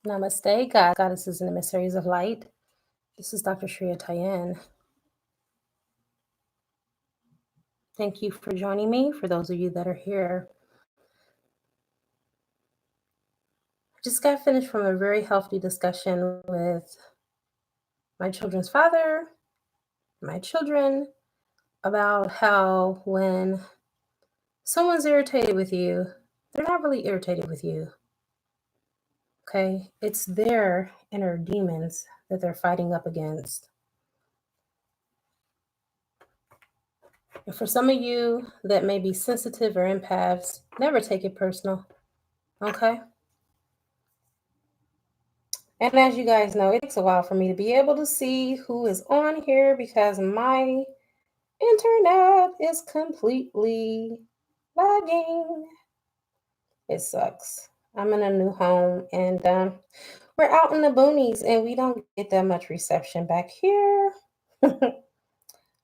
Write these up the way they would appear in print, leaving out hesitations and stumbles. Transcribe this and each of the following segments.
Namaste, God, goddesses, and emissaries of light. This is Dr. Shreya Tayen. Thank you for joining me, for those of you that are here. I just got finished from a very healthy discussion with my children's father, my children, about how when someone's irritated with you, they're not really irritated with you. Okay? It's their inner demons that they're fighting up against. And for some of you that may be sensitive or empaths, never take it personal. Okay? And as you guys know, it takes a while for me to be able to see who is on here because my internet is completely lagging. It sucks. I'm in a new home and we're out in the boonies and we don't get that much reception back here.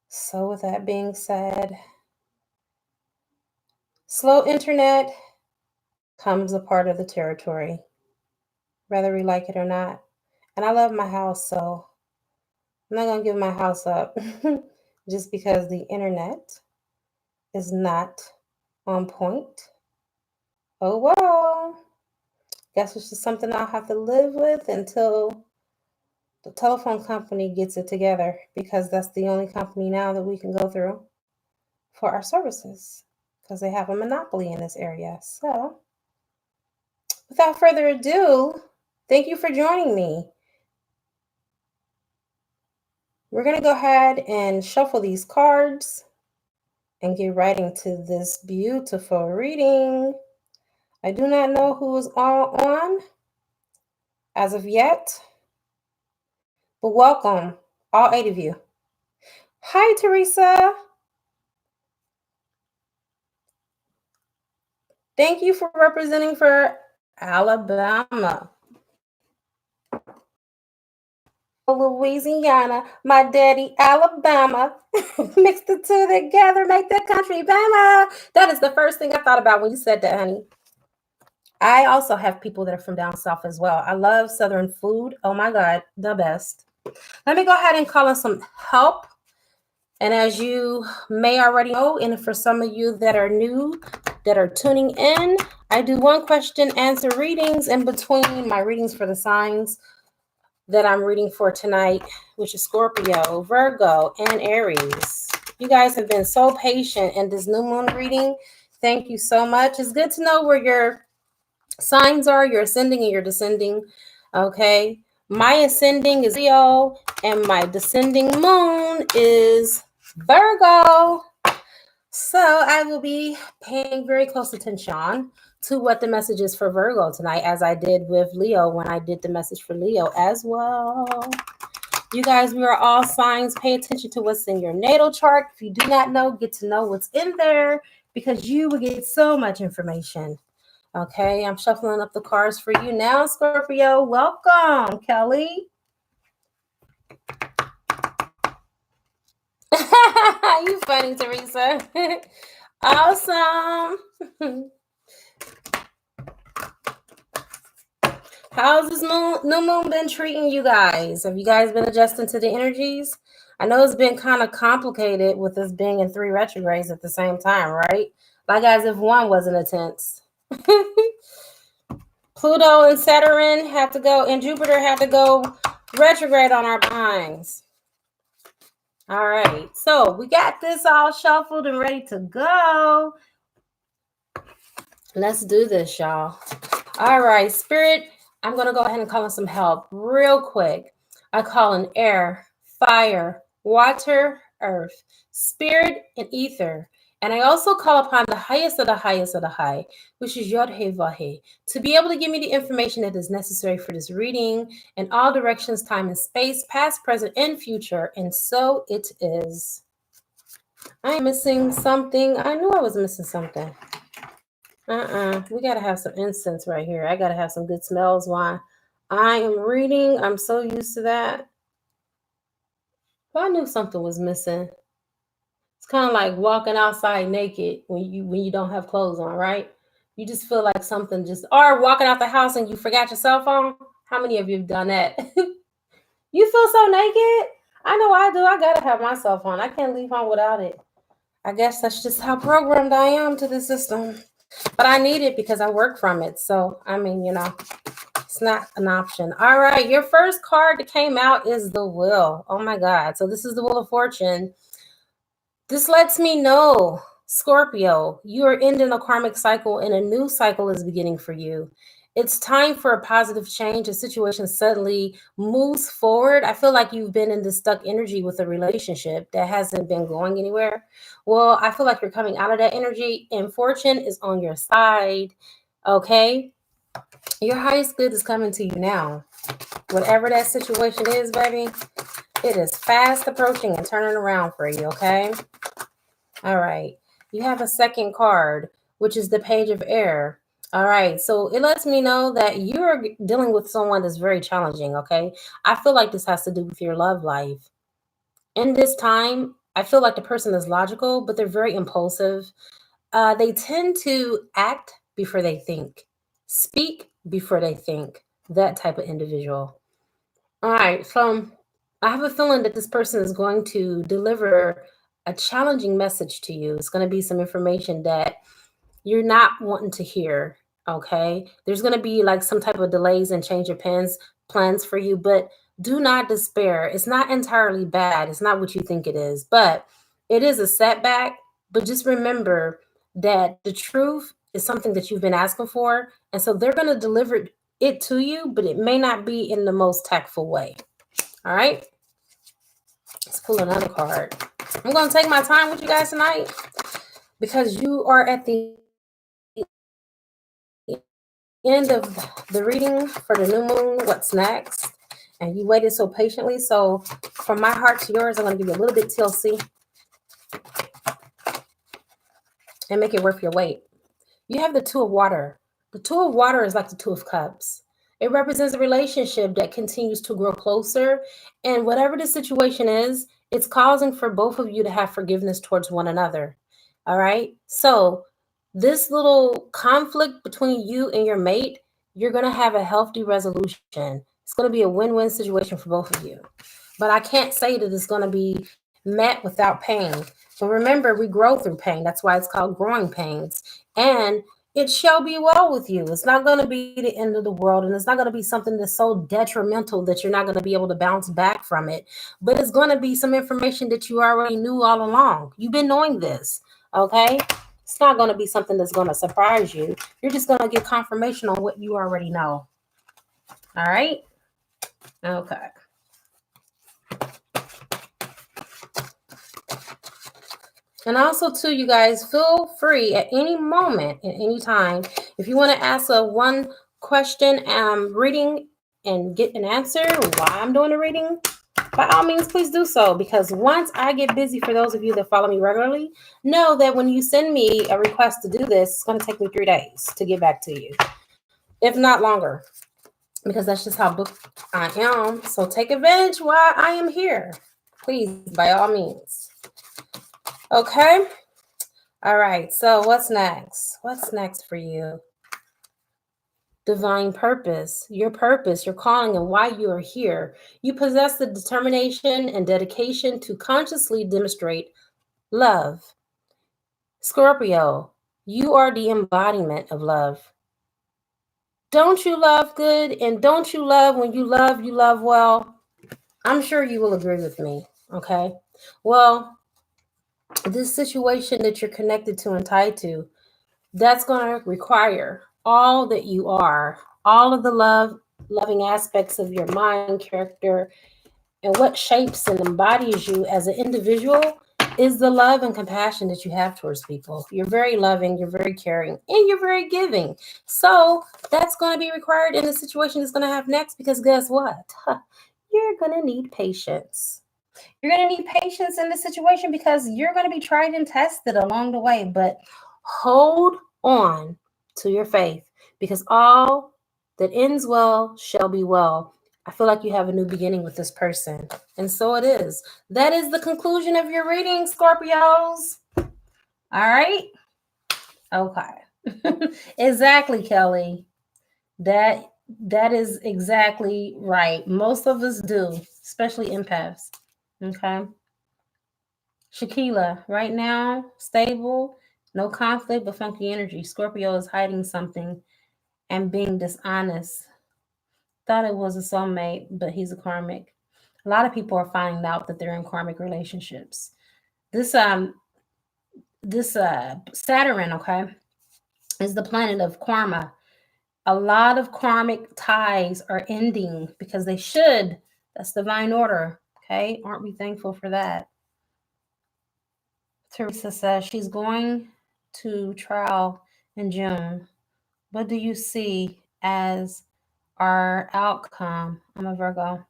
So with that being said, slow internet comes a part of the territory, whether we like it or not. And I love my house, so I'm not going to give my house up just because the internet is not on point. Oh, well. Guess it's just something I'll have to live with until the telephone company gets it together, because that's the only company now that we can go through for our services because they have a monopoly in this area. So, without further ado, thank you for joining me. We're going to go ahead and shuffle these cards and get right into this beautiful reading. I do not know who is on as of yet, but welcome, all 8 of you. Hi, Teresa. Thank you for representing for Alabama. Louisiana, my daddy, Alabama. Mix the two together, make the country Bama. That is the first thing I thought about when you said that, honey. I also have people that are from down south as well. I love Southern food. Oh my God, the best. Let me go ahead and call in some help. And as you may already know, and for some of you that are new, that are tuning in, I do one question answer readings in between my readings for the signs that I'm reading for tonight, which is Scorpio, Virgo, and Aries. You guys have been so patient in this new moon reading. Thank you so much. It's good to know where your signs are, your ascending and your descending. Okay. My ascending is Leo, and my descending moon is Virgo. So I will be paying very close attention to what the message is for Virgo tonight, as I did with Leo when I did the message for Leo as well. You guys, we are all signs. Pay attention to what's in your natal chart. If you do not know, get to know what's in there, because you will get so much information. Okay, I'm shuffling up the cards for you now, Scorpio. Welcome, Kelly. You funny, Teresa. Awesome. How's this new moon been treating you guys? Have you guys been adjusting to the energies? I know it's been kind of complicated with us being in 3 retrogrades at the same time, right? Like as if one wasn't intense. Pluto and Saturn had to go, and Jupiter had to go retrograde on our behinds. All right, so we got this all shuffled and ready to go. Let's do this, y'all. All right, Spirit, I'm going to go ahead and call in some help real quick. I call in air, fire, water, earth, spirit, and ether. And I also call upon the highest of the highest of the high, which is Yod He Vahe, to be able to give me the information that is necessary for this reading in all directions, time, and space, past, present, and future. And so it is. I'm missing something. I knew I was missing something. We got to have some incense right here. I got to have some good smells while I am reading. I'm so used to that. Well, I knew something was missing. It's kind of like walking outside naked when you don't have clothes on, right? You just feel like something or walking out the house and you forgot your cell phone. How many of you have done that? You feel so naked? I know I do. I gotta have myself on. I can't leave home without it. I guess that's just how programmed I am to the system. But I need it because I work from it. So, I mean, it's not an option. All right. Your first card that came out is the Wheel. Oh my God. So, this is the Wheel of Fortune. This lets me know, Scorpio, you are ending a karmic cycle and a new cycle is beginning for you. It's time for a positive change. A situation suddenly moves forward. I feel like you've been in this stuck energy with a relationship that hasn't been going anywhere. Well, I feel like you're coming out of that energy and fortune is on your side. Okay. Your highest good is coming to you now. Whatever that situation is, baby, it is fast approaching and turning around for you. Okay. All right. You have a second card, which is the Page of Air. All right. So it lets me know that you're dealing with someone that's very challenging. Okay. I feel like this has to do with your love life. In this time, I feel like the person is logical, but they're very impulsive. They tend to act before they think, speak before they think, that type of individual. All right. So I have a feeling that this person is going to deliver a challenging message to you. It's going to be some information that you're not wanting to hear. Okay. There's going to be like some type of delays and change of plans for you, but do not despair. It's not entirely bad. It's not what you think it is, but it is a setback. But just remember that the truth is something that you've been asking for. And so they're going to deliver it to you, but it may not be in the most tactful way. All right. Let's pull another card. I'm going to take my time with you guys tonight because you are at the end of the reading for the new moon. What's next? And you waited so patiently. So from my heart to yours, I'm going to give you a little bit TLC and make it worth your wait. You have the Two of Water. The Two of Water is like the Two of Cups. It represents a relationship that continues to grow closer. And whatever the situation is, it's causing for both of you to have forgiveness towards one another. All right. So this little conflict between you and your mate, you're going to have a healthy resolution. It's going to be a win-win situation for both of you. But I can't say that it's going to be met without pain. But remember, we grow through pain. That's why it's called growing pains. And it shall be well with you. It's not going to be the end of the world. And it's not going to be something that's so detrimental that you're not going to be able to bounce back from it. But it's going to be some information that you already knew all along. You've been knowing this. Okay. It's not going to be something that's going to surprise you. You're just going to get confirmation on what you already know. All right. Okay. And also, too, you guys, feel free at any moment, at any time, if you want to ask a one question reading and get an answer while I'm doing the reading, by all means, please do so. Because once I get busy, for those of you that follow me regularly, know that when you send me a request to do this, it's going to take me 3 days to get back to you, if not longer, because that's just how booked I am. So take advantage while I am here, please, by all means. Okay. All right. So what's next? What's next for you? Divine purpose, your calling, and why you are here. You possess the determination and dedication to consciously demonstrate love. Scorpio, you are the embodiment of love. Don't you love good? And don't you love when you love well? I'm sure you will agree with me. Okay. Well, this situation that you're connected to and tied to, that's going to require all that you are, all of the loving aspects of your mind, character, and what shapes and embodies you as an individual is the love and compassion that you have towards people. You're very loving, you're very caring, and you're very giving. So that's going to be required in the situation that's going to have next, because guess what? You're going to need patience. You're going to need patience in this situation because you're going to be tried and tested along the way. But hold on to your faith, because all that ends well shall be well. I feel like you have a new beginning with this person. And so it is. That is the conclusion of your reading, Scorpios. All right. Okay. Exactly, Kelly. That That is exactly right. Most of us do, especially empaths. Okay. Shaquila, right now, stable, no conflict, but funky energy. Scorpio is hiding something and being dishonest. Thought it was a soulmate, but he's a karmic. A lot of people are finding out that they're in karmic relationships. This Saturn, okay, is the planet of karma. A lot of karmic ties are ending because they should. That's divine order. Okay, aren't we thankful for that? Teresa says she's going to trial in June. What do you see as our outcome? I'm a Virgo.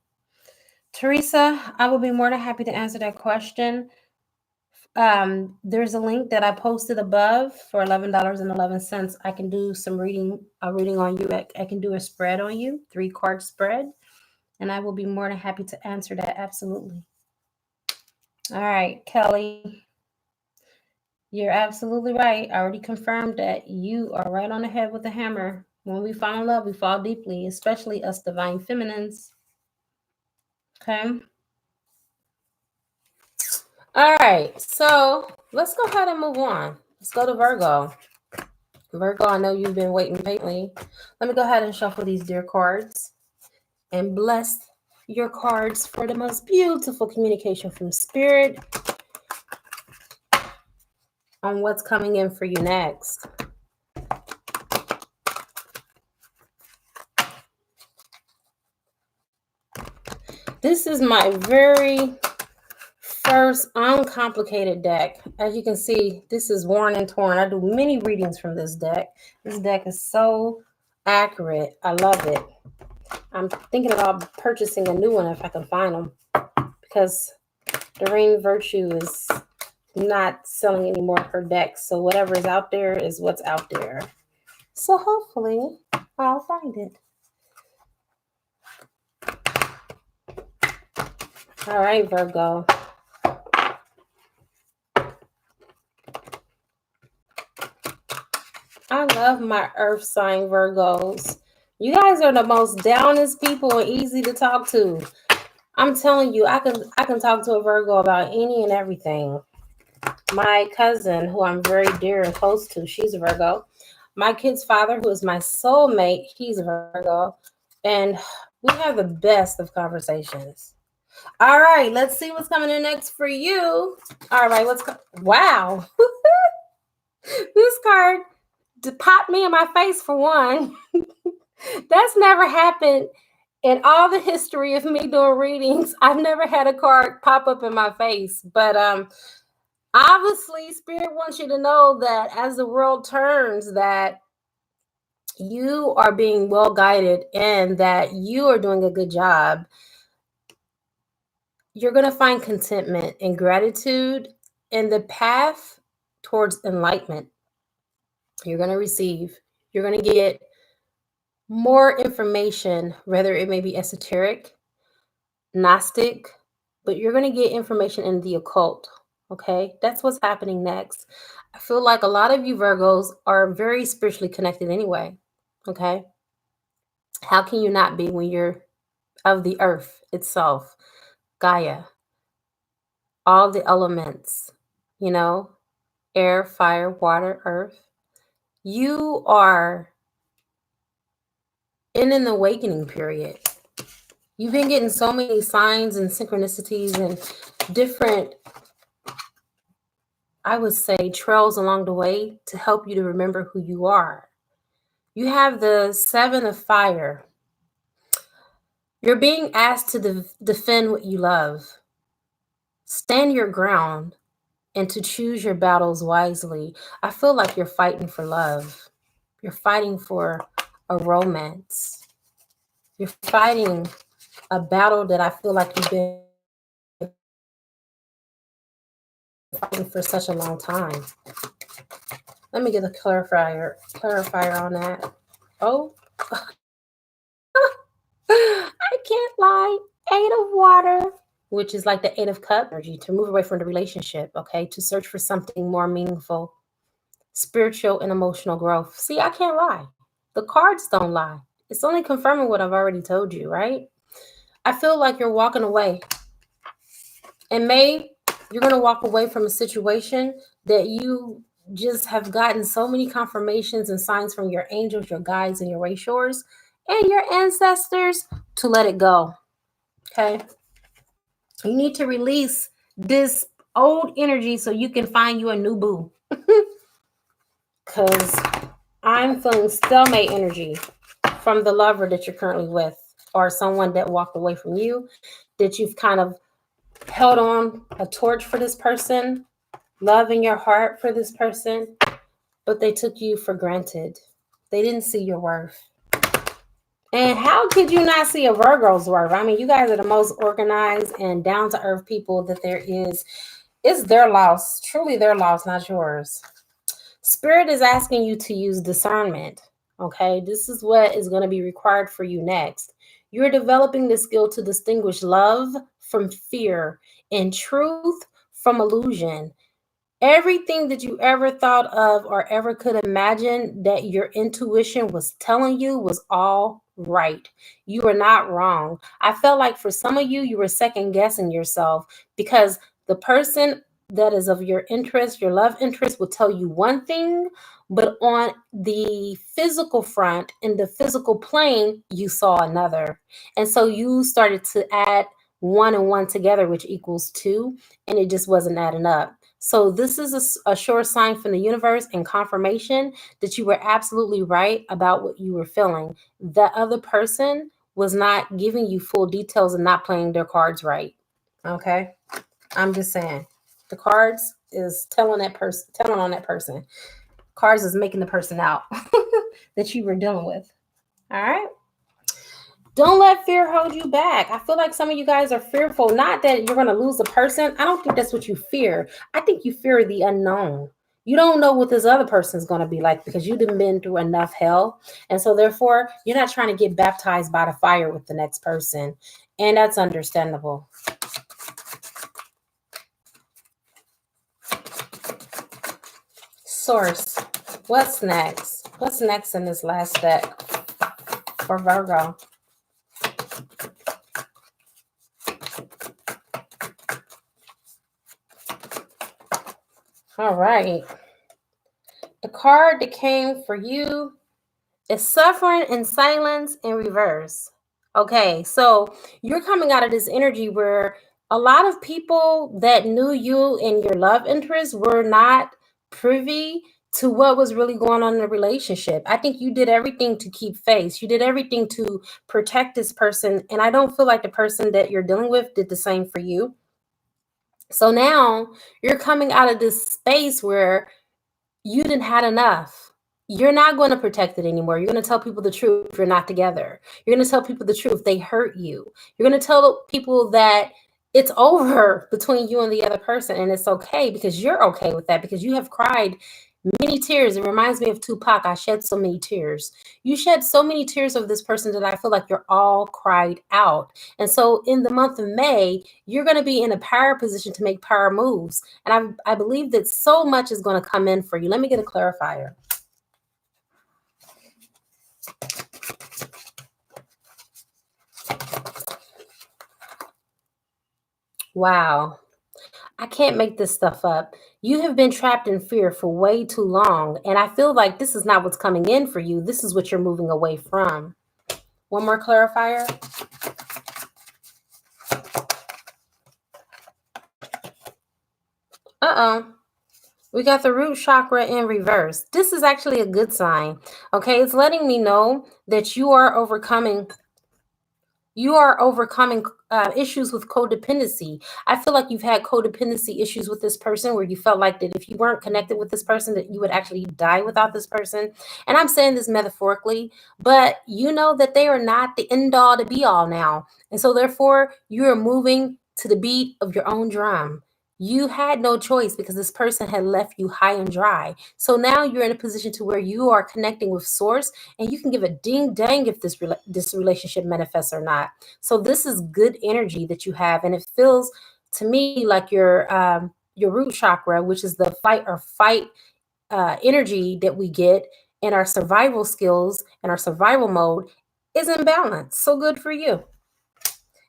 Teresa, I will be more than happy to answer that question. There's a link that I posted above for $11.11. I can do a reading on you. I can do a spread on you, 3-card spread, and I will be more than happy to answer that. Absolutely. All right, Kelly, you're absolutely right. I already confirmed that you are right on the head with the hammer. When we fall in love, we fall deeply, especially us divine feminines. Okay. All right, so let's go ahead and move on. Let's go to Virgo. Virgo, I know you've been waiting patiently. Let me go ahead and shuffle these dear cards and bless your cards for the most beautiful communication from Spirit on what's coming in for you next. This is my very first uncomplicated deck. As you can see, this is worn and torn. I do many readings from this deck. This deck is so accurate. I love it. I'm thinking about purchasing a new one if I can find them, because Doreen Virtue is not selling any more of her decks. So whatever is out there is what's out there. So hopefully I'll find it. All right, Virgo. I love my earth sign Virgos. You guys are the most downest people and easy to talk to. I'm telling you, I can talk to a Virgo about any and everything. My cousin, who I'm very dear and close to, she's a Virgo. My kid's father, who is my soulmate, he's a Virgo. And we have the best of conversations. All right, let's see what's coming in next for you. All right, wow. This card popped me in my face for one. That's never happened in all the history of me doing readings. I've never had a card pop up in my face, but obviously Spirit wants you to know that as the world turns, that you are being well guided and that you are doing a good job. You're going to find contentment and gratitude in the path towards enlightenment. You're going to receive, you're going to get more information, whether it may be esoteric, Gnostic, but you're going to get information in the occult. Okay, that's what's happening next. I feel like a lot of you Virgos are very spiritually connected anyway. Okay, how can you not be when you're of the earth itself, Gaia, all the elements, you know, air, fire, water, earth? You are in an awakening period. You've been getting so many signs and synchronicities and different, I would say, trails along the way to help you to remember who you are. You have the 7 of fire. You're being asked to defend what you love, stand your ground, and to choose your battles wisely. I feel like you're fighting for love. You're fighting for a romance. You're fighting a battle that I feel like you've been fighting for such a long time. Let me get a clarifier on that. Oh, I can't lie. 8 of water, which is like the 8 of cup energy, to move away from the relationship, okay? To search for something more meaningful, spiritual and emotional growth. See, I can't lie. The cards don't lie. It's only confirming what I've already told you, right? I feel like you're walking away. In May, you're going to walk away from a situation that you just have gotten so many confirmations and signs from your angels, your guides, and your rayshores, and your ancestors to let it go. Okay? You need to release this old energy so you can find you a new boo. Because I'm feeling stalemate energy from the lover that you're currently with, or someone that walked away from you, that you've kind of held on a torch for this person, love in your heart for this person, but they took you for granted. They didn't see your worth. And how could you not see a Virgo's worth? I mean, you guys are the most organized and down to earth people that there is. It's their loss, truly their loss, not yours. Spirit is asking you to use discernment. Okay, this is what is going to be required for you next. You're developing the skill to distinguish love from fear and truth from illusion. Everything that you ever thought of or ever could imagine that your intuition was telling you was all right. You were not wrong. I felt like for some of you, you were second guessing yourself because the person that is of your interest, your love interest, will tell you one thing, but on the physical front, in the physical plane, you saw another. And so you started to add one and one together, which equals two, and it just wasn't adding up. So this is a sure sign from the universe and confirmation that you were absolutely right about what you were feeling. The other person was not giving you full details and not playing their cards right. Okay? I'm just saying. The cards is telling on that person. Cards is making the person out that you were dealing with. All right? Don't let fear hold you back. I feel like some of you guys are fearful, not that you're going to lose a person. I don't think that's what you fear. I think you fear the unknown. You don't know what this other person is going to be like because you've been through enough hell. And so therefore, you're not trying to get baptized by the fire with the next person. And that's understandable. Source, what's next? What's next in this last deck for Virgo? All right. The card that came for you is Suffering in Silence in Reverse. Okay, so you're coming out of this energy where a lot of people that knew you and your love interests were not privy to what was really going on in the relationship. I think you did everything to keep face. You did everything to protect this person. And I don't feel like the person that you're dealing with did the same for you. So now you're coming out of this space where you didn't had enough. You're not going to protect it anymore. You're going to tell people the truth. You're not together. You're going to tell people the truth. They hurt you. You're going to tell people that it's over between you and the other person. And it's okay because you're okay with that because you have cried many tears. It reminds me of Tupac. I shed so many tears. You shed so many tears of this person that I feel like you're all cried out. And so in the month of May, you're going to be in a power position to make power moves. And I believe that so much is going to come in for you. Let me get a clarifier. Wow. I can't make this stuff up. You have been trapped in fear for way too long. And I feel like this is not what's coming in for you. This is what you're moving away from. One more clarifier. We got the root chakra in reverse. This is actually a good sign. Okay, it's letting me know that you are overcoming issues with codependency. I feel like you've had codependency issues with this person where you felt like that if you weren't connected with this person, that you would actually die without this person. And I'm saying this metaphorically, but you know that they are not the end all to be all now. And so therefore, you are moving to the beat of your own drum. You had no choice because this person had left you high and dry. So now you're in a position to where you are connecting with source and you can give a ding dang if this relationship manifests or not. So this is good energy that you have. And it feels to me like your root chakra, which is the fight or fight energy that we get in our survival skills and our survival mode, is in balance. So good for you.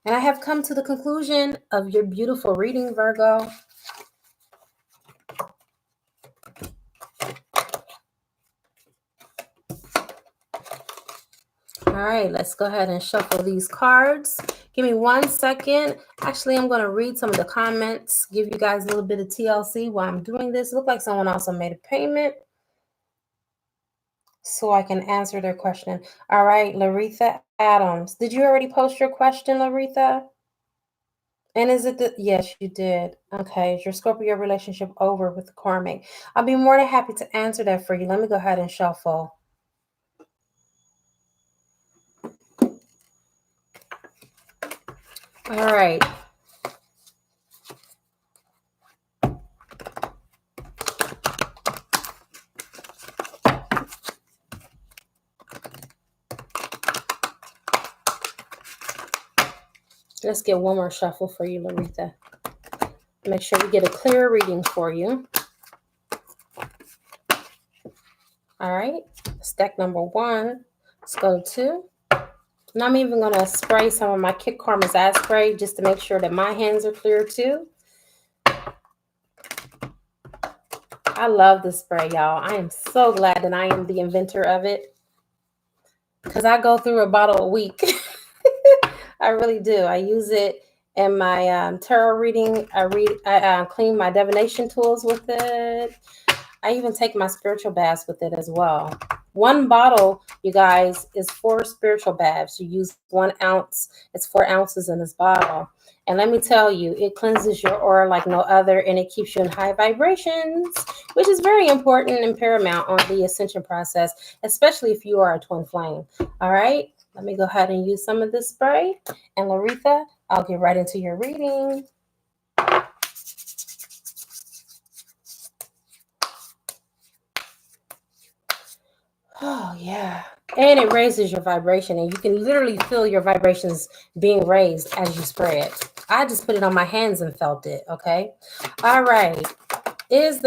And I have come to the conclusion of your beautiful reading, Virgo. All right, let's go ahead and shuffle these cards. Give me 1 second. Actually, I'm going to read some of the comments, give you guys a little bit of TLC while I'm doing this. Look like someone also made a payment so I can answer their question. All right, Laretha Adams. Did you already post your question, Laretha? And is it yes, you did. Okay, is your Scorpio relationship over with the karmic? I'll be more than happy to answer that for you. Let me go ahead and shuffle. All right. Let's get one more shuffle for you, Laretha. Make sure we get a clear reading for you. All right, stack number 1. Let's go to 2. And I'm even going to spray some of my Kick Karma's eye spray just to make sure that my hands are clear too. I love this spray, y'all. I am so glad that I am the inventor of it because I go through a bottle a week. I really do. I use it in my tarot reading. I clean my divination tools with it. I even take my spiritual baths with it as well. 1 bottle, you guys, is 4 spiritual baths. You use 1 ounce. It's 4 ounces in this bottle. And let me tell you, it cleanses your aura like no other, and it keeps you in high vibrations, which is very important and paramount on the ascension process, especially if you are a twin flame. All right, let me go ahead and use some of this spray. And Laretha, I'll get right into your reading. Oh, yeah. And it raises your vibration, and you can literally feel your vibrations being raised as you spray it. I just put it on my hands and felt it, okay? All right. I'm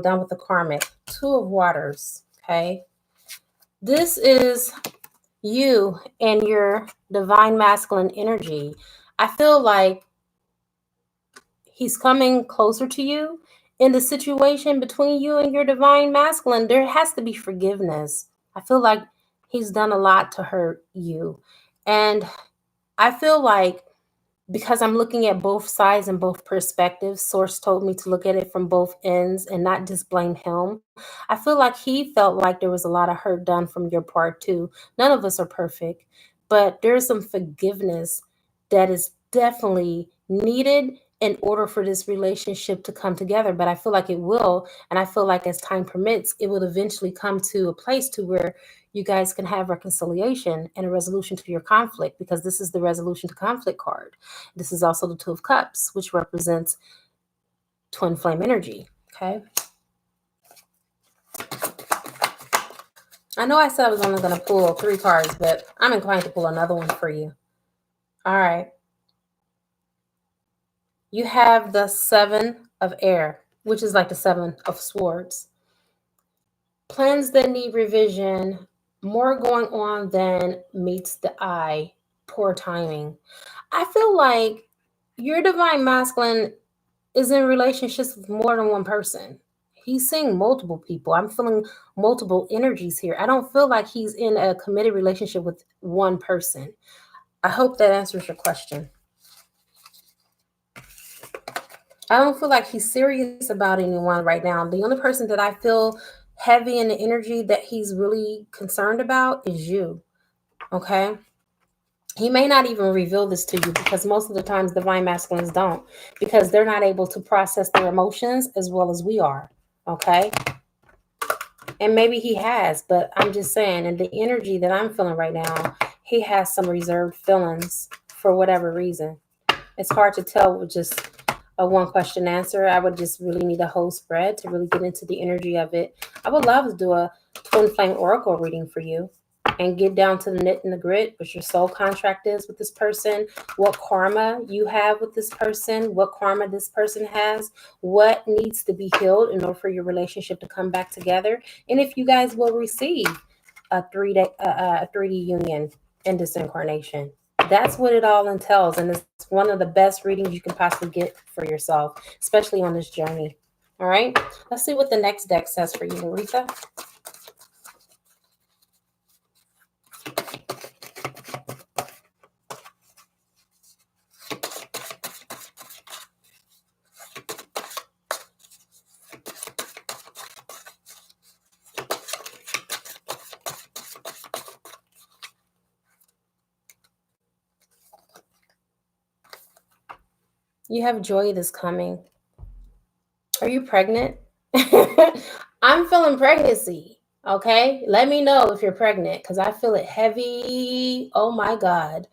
done with the karmic. 2 of Waters, okay? This is you and your divine masculine energy. I feel like he's coming closer to you. In the situation between you and your divine masculine, there has to be forgiveness. I feel like he's done a lot to hurt you. And I feel like because I'm looking at both sides and both perspectives, Source told me to look at it from both ends and not just blame him. I feel like he felt like there was a lot of hurt done from your part too. None of us are perfect, but there's some forgiveness that is definitely needed in order for this relationship to come together. But I feel like it will, and I feel like as time permits, it will eventually come to a place to where you guys can have reconciliation and a resolution to your conflict, because this is the resolution to conflict card. This is also the 2 of Cups, which represents twin flame energy, okay? I know I said I was only going to pull 3 cards, but I'm inclined to pull another one for you. All right. You have the 7 of Air, which is like the 7 of Swords. Plans that need revision, more going on than meets the eye, poor timing. I feel like your divine masculine is in relationships with more than one person. He's seeing multiple people. I'm feeling multiple energies here. I don't feel like he's in a committed relationship with one person. I hope that answers your question. I don't feel like he's serious about anyone right now. The only person that I feel heavy in the energy that he's really concerned about is you. Okay? He may not even reveal this to you, because most of the times divine masculines don't, because they're not able to process their emotions as well as we are. Okay? And maybe he has, but I'm just saying, in the energy that I'm feeling right now, he has some reserved feelings for whatever reason. It's hard to tell with just a 1 question answer. I would just really need a whole spread to really get into the energy of it. I would love to do a twin flame oracle reading for you and get down to the knit and the grit, what your soul contract is with this person, what karma you have with this person, what karma this person has, what needs to be healed in order for your relationship to come back together, and if you guys will receive a 3D union in this incarnation. That's what it all entails, and it's one of the best readings you can possibly get for yourself, especially on this journey. All right, let's see what the next deck says for you, Aretha. You have joy that's coming. Are you pregnant? I'm feeling pregnancy. Okay. Let me know if you're pregnant because I feel it heavy. Oh my God.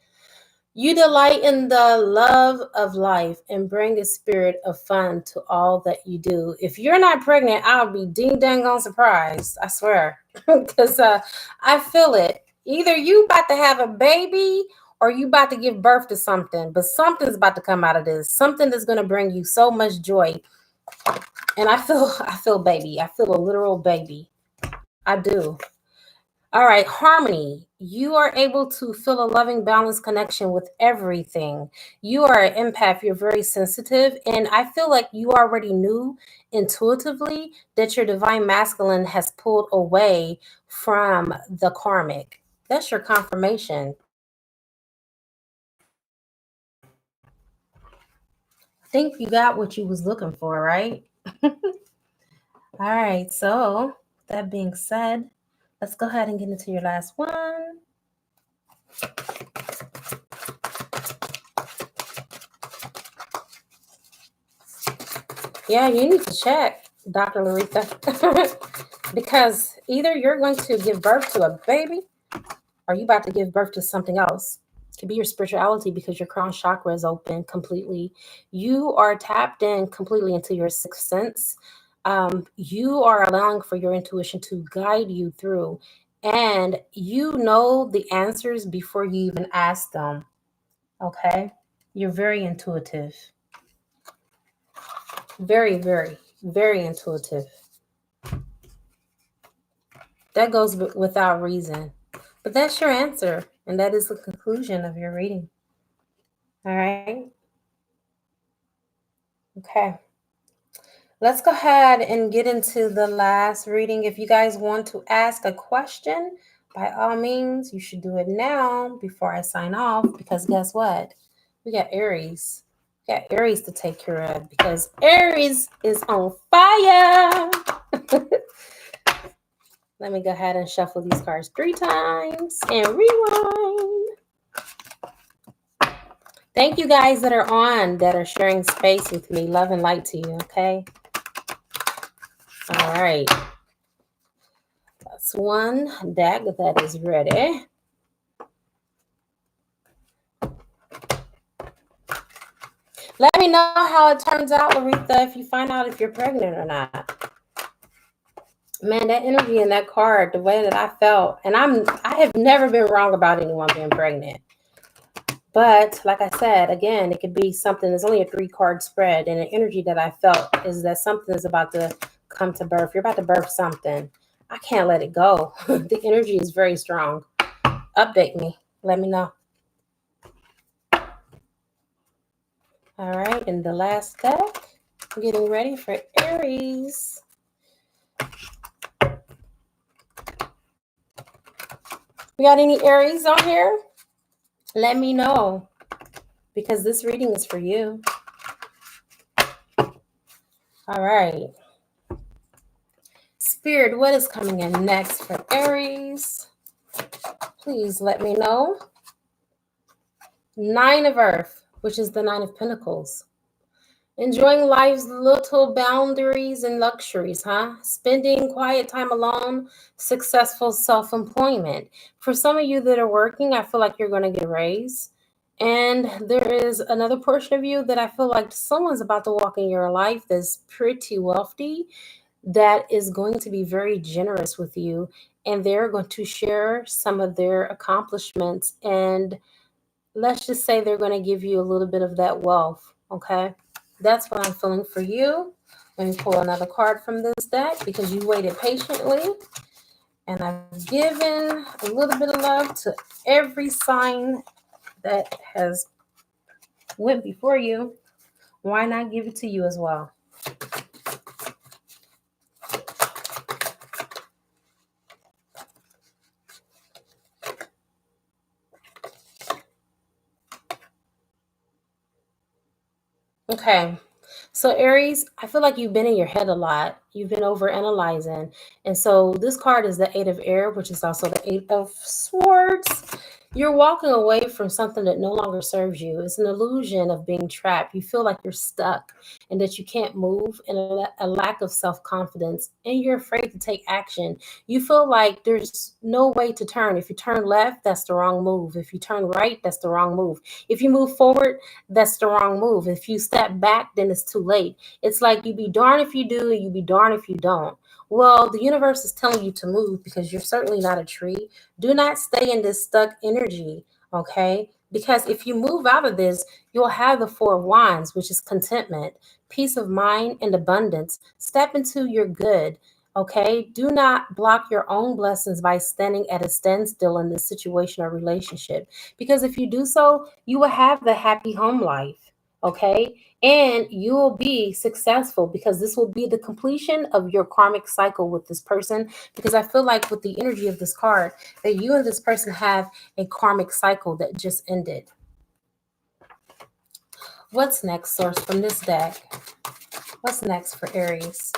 You delight in the love of life and bring a spirit of fun to all that you do. If you're not pregnant, I'll be ding dang on surprised. I swear. Because I feel it. Either you about to have a baby or you about to give birth to something. But something's about to come out of this. Something that's going to bring you so much joy. And I feel baby. I feel a literal baby. I do. All right, harmony. You are able to feel a loving, balanced connection with everything. You are an empath. You're very sensitive. And I feel like you already knew intuitively that your divine masculine has pulled away from the karmic. That's your confirmation. I think you got what you was looking for, right? All right, so that being said, let's go ahead and get into your last one. Yeah, you need to check, Dr. Laretha, because either you're going to give birth to a baby or you about to give birth to something else. It could be your spirituality because your crown chakra is open completely. You are tapped in completely into your sixth sense. You are allowing for your intuition to guide you through, and you know the answers before you even ask them. Okay? You're very intuitive. Very, very, very intuitive. That goes without reason. But that's your answer. And that is the conclusion of your reading. All right. Okay. Let's go ahead and get into the last reading. If you guys want to ask a question, by all means, you should do it now before I sign off. Because guess what? We got Aries. We got Aries to take care of because Aries is on fire. Let me go ahead and shuffle these cards 3 times and rewind. Thank you guys that are on, that are sharing space with me. Love and light to you, okay? All right. That's one deck that is ready. Let me know how it turns out, Laretha, if you find out if you're pregnant or not. Man, that energy in that card, the way that I felt, and I have never been wrong about anyone being pregnant. But like I said, again, it could be something. It's only a 3-card spread, and the energy that I felt is that something is about to come to birth. You're about to birth something. I can't let it go. The energy is very strong. Update me. Let me know. All right, and the last deck, I'm getting ready for Aries. We got any Aries on here? Let me know, because this reading is for you. All right. Spirit, what is coming in next for Aries? Please let me know. 9 of Earth, which is the 9 of Pentacles. Enjoying life's little boundaries and luxuries, huh? Spending quiet time alone, successful self-employment. For some of you that are working, I feel like you're going to get a raise. And there is another portion of you that I feel like someone's about to walk in your life that's pretty wealthy, that is going to be very generous with you. And they're going to share some of their accomplishments. And let's just say they're going to give you a little bit of that wealth, okay? That's what I'm feeling for you. Let me pull another card from this deck because you waited patiently. And I've given a little bit of love to every sign that has went before you. Why not give it to you as well? Okay. So Aries, I feel like you've been in your head a lot. You've been over analyzing. And so this card is the Eight of Air, which is also the Eight of Swords. You're walking away from something that no longer serves you. It's an illusion of being trapped. You feel like you're stuck and that you can't move, and a lack of self-confidence, and you're afraid to take action. You feel like there's no way to turn. If you turn left, that's the wrong move. If you turn right, that's the wrong move. If you move forward, that's the wrong move. If you step back, then it's too late. It's like you be darned if you do, and you be darned if you don't. Well, the universe is telling you to move because you're certainly not a tree. Do not stay in this stuck energy, okay? Because if you move out of this, you'll have the Four of Wands, which is contentment, peace of mind, and abundance. Step into your good, okay? Do not block your own blessings by standing at a standstill in this situation or relationship. Because if you do so, you will have the happy home life, okay? And you will be successful because this will be the completion of your karmic cycle with this person. Because I feel like with the energy of this card, that you and this person have a karmic cycle that just ended. What's next, source, from this deck? What's next for Aries?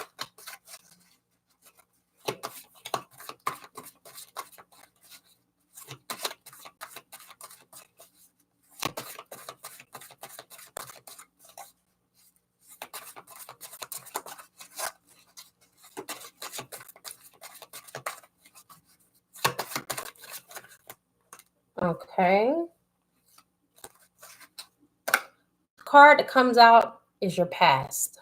Okay. Card that comes out is your past.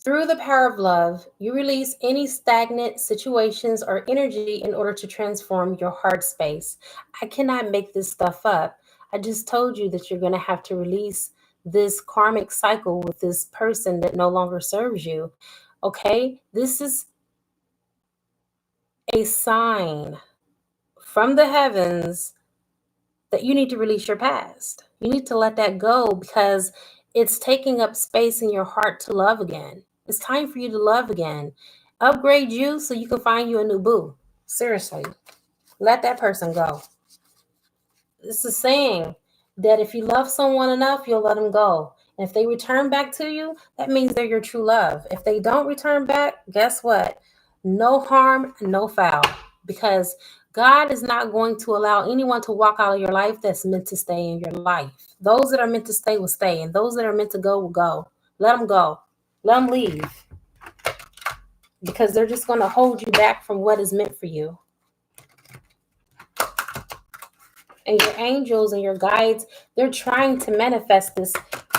Through the power of love, you release any stagnant situations or energy in order to transform your heart space. I cannot make this stuff up. I just told you that you're going to have to release this karmic cycle with this person that no longer serves you. Okay? This is a sign from the heavens that you need to release your past. You need to let that go because it's taking up space in your heart to love again. It's time for you to love again. Upgrade you so you can find you a new boo. Seriously, let that person go. This is saying that if you love someone enough, you'll let them go. And if they return back to you, that means they're your true love. If they don't return back, guess what? No harm, no foul. Because God is not going to allow anyone to walk out of your life that's meant to stay in your life. Those that are meant to stay will stay, and those that are meant to go will go. Let them go. Let them leave. Because they're just going to hold you back from what is meant for you. And your angels and your guides, they're trying to manifest this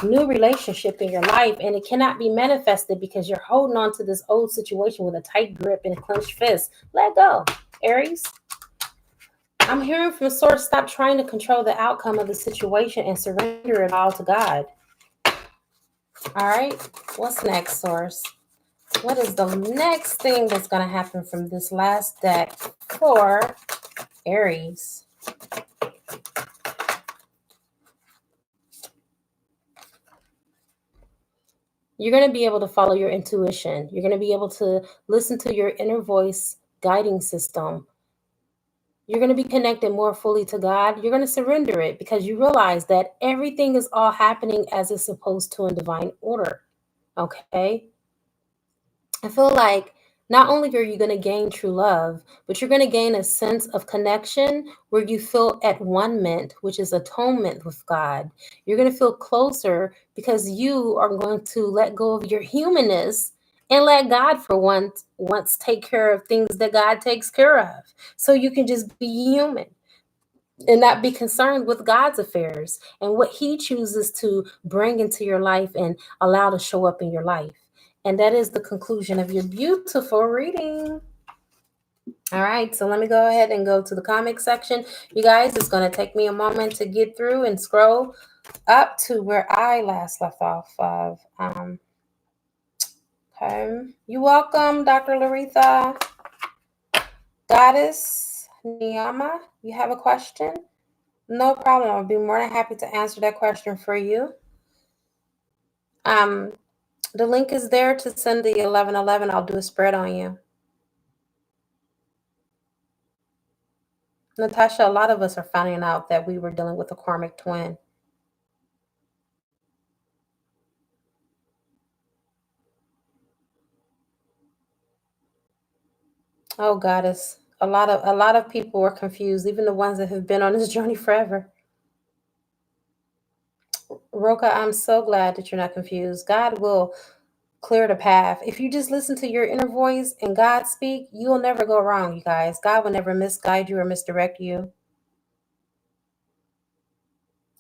new relationship in your life, and it cannot be manifested because you're holding on to this old situation with a tight grip and a clenched fist. Let go, Aries. I'm hearing from source, stop trying to control the outcome of the situation and surrender it all to God. All right, what's next, source? What is the next thing that's going to happen from this last deck for Aries? You're going to be able to follow your intuition. You're going to be able to listen to your inner voice guiding system. You're going to be connected more fully to God. You're going to surrender it because you realize that everything is all happening as it's supposed to in divine order. Okay? I feel like not only are you going to gain true love, but you're going to gain a sense of connection where you feel at one-ment, which is atonement with God. You're going to feel closer because you are going to let go of your humanness and let God for once take care of things that God takes care of. So you can just be human and not be concerned with God's affairs and what he chooses to bring into your life and allow to show up in your life. And that is the conclusion of your beautiful reading. All right, so let me go ahead and go to the comic section. You guys, it's going to take me a moment to get through and scroll up to where I last left off of. Okay. You're welcome, Dr. Laretha. Goddess Niyama, you have a question? No problem. I'll be more than happy to answer that question for you. The link is there to send the 1111. I'll do a spread on you. Natasha, a lot of us are finding out that we were dealing with a karmic twin. Oh, goddess. A lot of people are confused, even the ones that have been on this journey forever. Roka, I'm so glad that you're not confused. God will clear the path. If you just listen to your inner voice and God speak, you will never go wrong, you guys. God will never misguide you or misdirect you.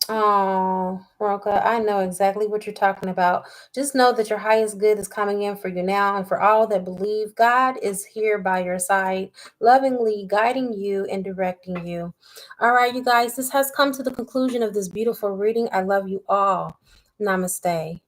Oh, Roka, I know exactly what you're talking about. Just know that your highest good is coming in for you now, and for all that believe, God is here by your side, lovingly guiding you and directing you. All right, you guys, this has come to the conclusion of this beautiful reading. I love you all. Namaste.